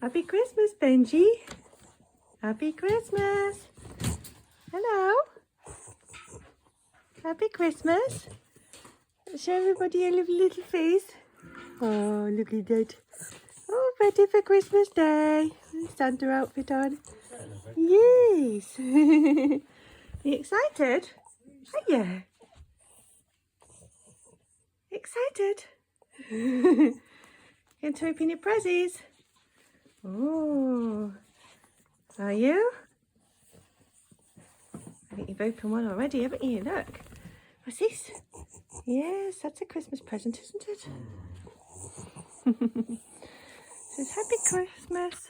Happy Christmas, Benji. Happy Christmas. Hello. Happy Christmas. Show everybody your lovely little face. Oh, look at that. Oh, ready for Christmas Day. Santa outfit on. Yes. You excited? Are you? Excited? Going to open your prezzies. Oh, are you? I think you've opened one already, haven't you? Look. What's this? Yes, that's a Christmas present, isn't it? It says Happy Christmas.